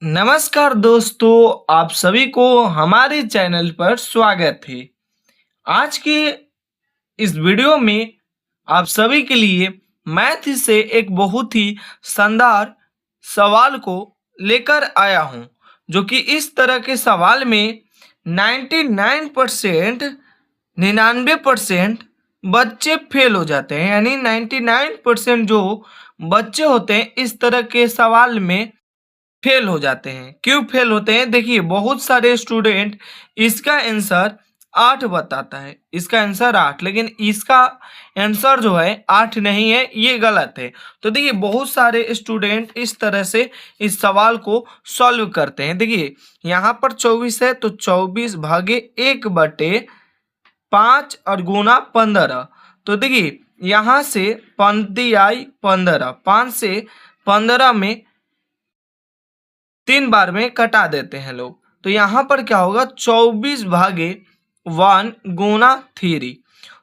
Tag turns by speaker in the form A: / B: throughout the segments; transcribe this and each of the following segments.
A: नमस्कार दोस्तों, आप सभी को हमारे चैनल पर स्वागत है। आज के इस वीडियो में आप सभी के लिए मैथ से एक बहुत ही शानदार सवाल को लेकर आया हूं, जो कि इस तरह के सवाल में 99% 99% बच्चे फेल हो जाते हैं। यानी 99% जो बच्चे होते हैं इस तरह के सवाल में फेल हो जाते हैं। क्यों फेल होते हैं? देखिए, बहुत सारे स्टूडेंट इसका आंसर 8 बताता है, इसका आंसर 8, लेकिन इसका आंसर जो है 8 नहीं है, ये गलत है। तो देखिए, बहुत सारे स्टूडेंट इस तरह से इस सवाल को सॉल्व करते हैं। देखिए, यहाँ पर 24 है तो 24 भागे 1 बटे 5 और गुना 15। तो देखिए, यहाँ से पंक्ति आई 15, 5 से 15 में 3 बार में कटा देते हैं लोग। तो यहाँ पर क्या होगा? 24 भागे 1 गुना 3।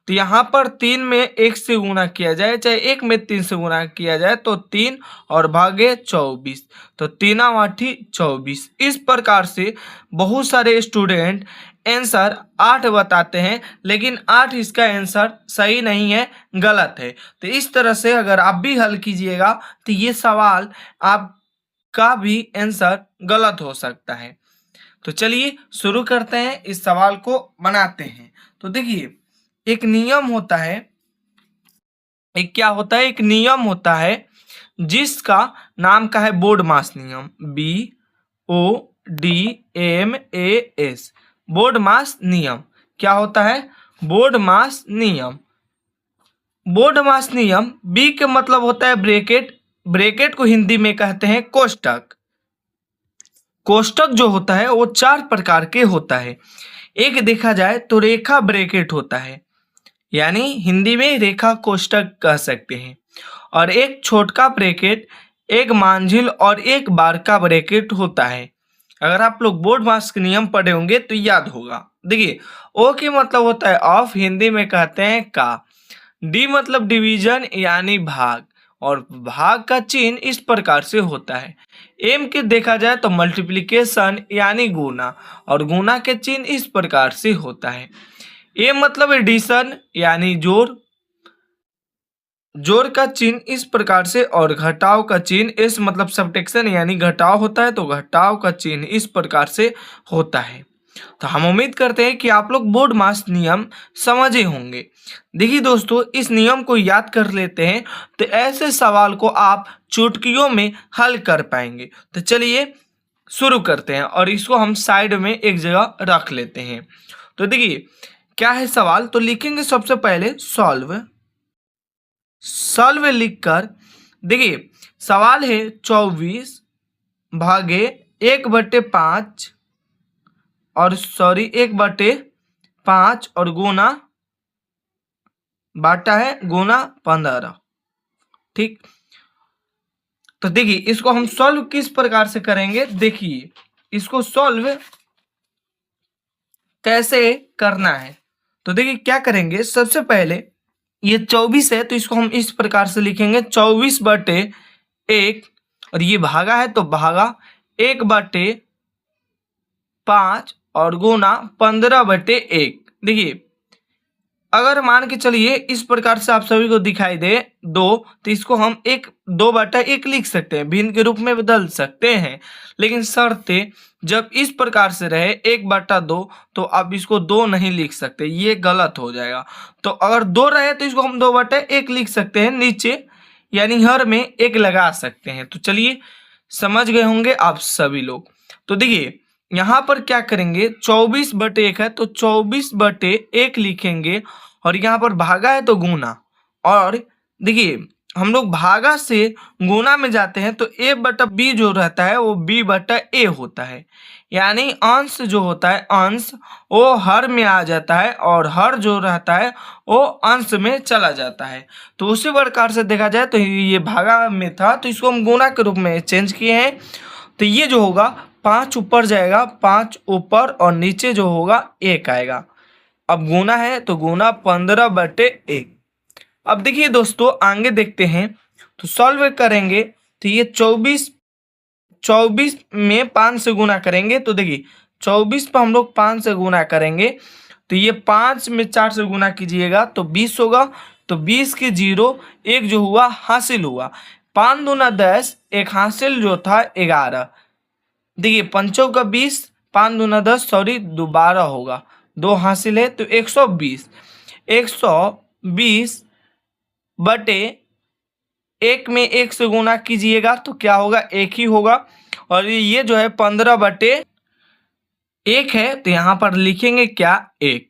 A: तो यहाँ पर 3 में 1 से गुना किया जाए, चाहे 1 में 3 से गुना किया जाए, तो 3 और भागे 24, तो 3 आठी 24। इस प्रकार से बहुत सारे स्टूडेंट आंसर 8 बताते हैं, लेकिन 8 इसका आंसर सही नहीं है, गलत है। तो इस तरह से अगर आप भी हल कीजिएगा तो ये सवाल आप का भी आंसर गलत हो सकता है। तो चलिए शुरू करते हैं, इस सवाल को बनाते हैं। तो देखिए, एक नियम होता है, एक क्या होता है, एक नियम होता है जिसका नाम का है बोर्ड मास नियम, BODMAS। बोर्ड मास नियम क्या होता है? बोर्ड मास नियम। बोर्ड मास नियम बी के मतलब होता है ब्रैकेट। ब्रैकेट को हिंदी में कहते हैं कोष्टक। कोष्टक जो होता है वो 4 प्रकार के होता है। एक देखा जाए तो रेखा ब्रैकेट होता है, यानी हिंदी में रेखा कोष्टक कह सकते हैं। और एक छोटका ब्रैकेट, एक मांझिल और एक बारका ब्रैकेट होता है। अगर आप लोग बोर्ड मास के नियम पढ़े होंगे तो याद होगा। देखिए, ओ के मतलब होता है ऑफ, हिंदी में कहते हैं का। डी मतलब डिवीजन यानी भाग, और भाग का चिन्ह इस प्रकार से होता है। एम के देखा जाए तो मल्टीप्लिकेशन यानी गुना, और गुना के चिन्ह इस प्रकार से होता है। ए मतलब एडिशन यानी जोड़, जोड़ का चिन्ह इस प्रकार से, और घटाव का चिन्ह, एस मतलब सब्ट्रैक्शन यानी घटाव होता है, तो घटाव का चिन्ह इस प्रकार से होता है। तो हम उम्मीद करते हैं कि आप लोग बोर्ड मास नियम समझे होंगे। देखिए दोस्तों, इस नियम को याद कर लेते हैं तो ऐसे सवाल को आप चुटकियों में हल कर पाएंगे। तो चलिए शुरू करते हैं, और इसको हम साइड में एक जगह रख लेते हैं। तो देखिए क्या है सवाल, तो लिखेंगे सबसे पहले सॉल्व। सॉल्व लिखकर देखिए सवाल है 24 भागे 1 बटे 5 और 1 बटे 5 और गुना बाटा है गुना 15। ठीक, तो देखिए इसको हम सॉल्व किस प्रकार से करेंगे। देखिए इसको सॉल्व कैसे करना है, तो देखिए क्या करेंगे। सबसे पहले ये 24 है तो इसको हम इस प्रकार से लिखेंगे 24 बटे 1, और ये भागा है तो भागा 1 बटे 5 और गुना 15 बटे 1। देखिए अगर मान के चलिए इस प्रकार से आप सभी को दिखाई दे 2, तो इसको हम 2 बटा 1 लिख सकते हैं, भिन्न के रूप में बदल सकते हैं। लेकिन शर्त जब इस प्रकार से रहे 1 बटा 2, तो अब इसको 2 नहीं लिख सकते, ये गलत हो जाएगा। तो अगर 2 रहे तो इसको हम 2 बटा 1 लिख सकते हैं नीचे, यानी हर में 1 लगा सकते हैं। तो चलिए समझ गए होंगे आप सभी लोग। तो देखिए यहाँ पर क्या करेंगे, 24 बटे 1 है तो 24 बटे 1 लिखेंगे, और यहाँ पर भागा है तो गुना। और देखिए हम लोग भागा से गुना में जाते हैं तो a बटा b जो रहता है वो b बटा a होता है, यानी अंश जो होता है अंश वो हर में आ जाता है, और हर जो रहता है वो अंश में चला जाता है। तो उसी प्रकार से देखा जाए तो ये भागा में था तो इसको हम गुना के रूप में चेंज किए हैं। तो ये जो होगा 5 ऊपर जाएगा, 5 ऊपर, और नीचे जो होगा 1 आएगा। अब गुना है तो गुना 15 बटे 1। अब देखिए दोस्तों आगे देखते हैं, तो सॉल्व करेंगे तो ये 24 24 में 5 से गुना करेंगे तो देखिए 24 पर हम लोग 5 से गुना करेंगे तो ये 5 में 4 से गुना कीजिएगा तो 20 होगा। तो 20 के 0 एक जो हुआ हासिल हुआ। 5 दूना 10, एक हासिल जो था 11। देखिए 5 का 20, 5 दूना 10 सॉरी 12 होगा, 2 हासिल है तो 120। 120 बटे 1 में 1 से गुना कीजिएगा तो क्या होगा, 1 ही होगा। और ये जो है 15 बटे 1 है तो यहाँ पर लिखेंगे क्या, 1।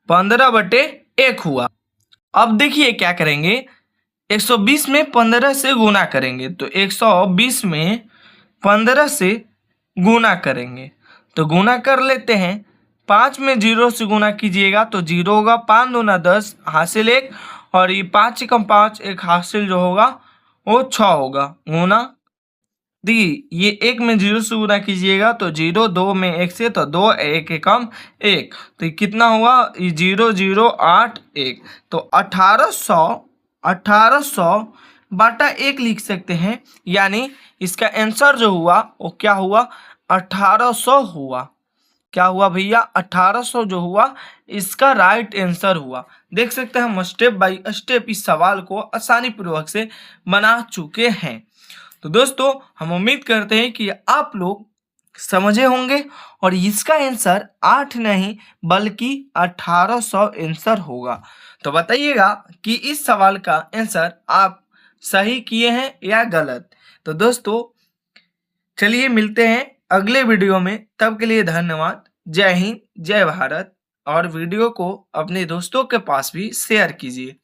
A: 15 बटे 1 हुआ। अब देखिए क्या करेंगे, 120 में 15 से गुना करेंगे तो 120 में 15 से गुना करेंगे तो गुना कर लेते हैं। 5 में 0 से गुना कीजिएगा तो 0 होगा। 5 दूना 10 हासिल 1 और ये 5 कम 5 एक हासिल जो होगा वो 6 होगा। गुना देखिए ये 1 में 0 से गुना कीजिएगा तो 0, 2 में 1 से तो 2, 1 कम 1 तो ये कितना हुआ, ये 0 0 8 1 तो 1800 बटा 1 लिख सकते हैं। यानी इसका आंसर जो हुआ वो क्या हुआ, 1800 हुआ। क्या हुआ भैया, 1800 जो हुआ इसका राइट आंसर हुआ। देख सकते हैं हम स्टेप बाय स्टेप इस सवाल को आसानी पूर्वक से बना चुके हैं। तो दोस्तों हम उम्मीद करते हैं कि आप लोग समझे होंगे और इसका आंसर 8 नहीं बल्कि 1800 आंसर होगा। तो बताइएगा कि इस सवाल का आंसर आप सही किए हैं या गलत। तो दोस्तों चलिए मिलते हैं अगले वीडियो में, तब के लिए धन्यवाद। जय हिंद, जय भारत। और वीडियो को अपने दोस्तों के पास भी शेयर कीजिए।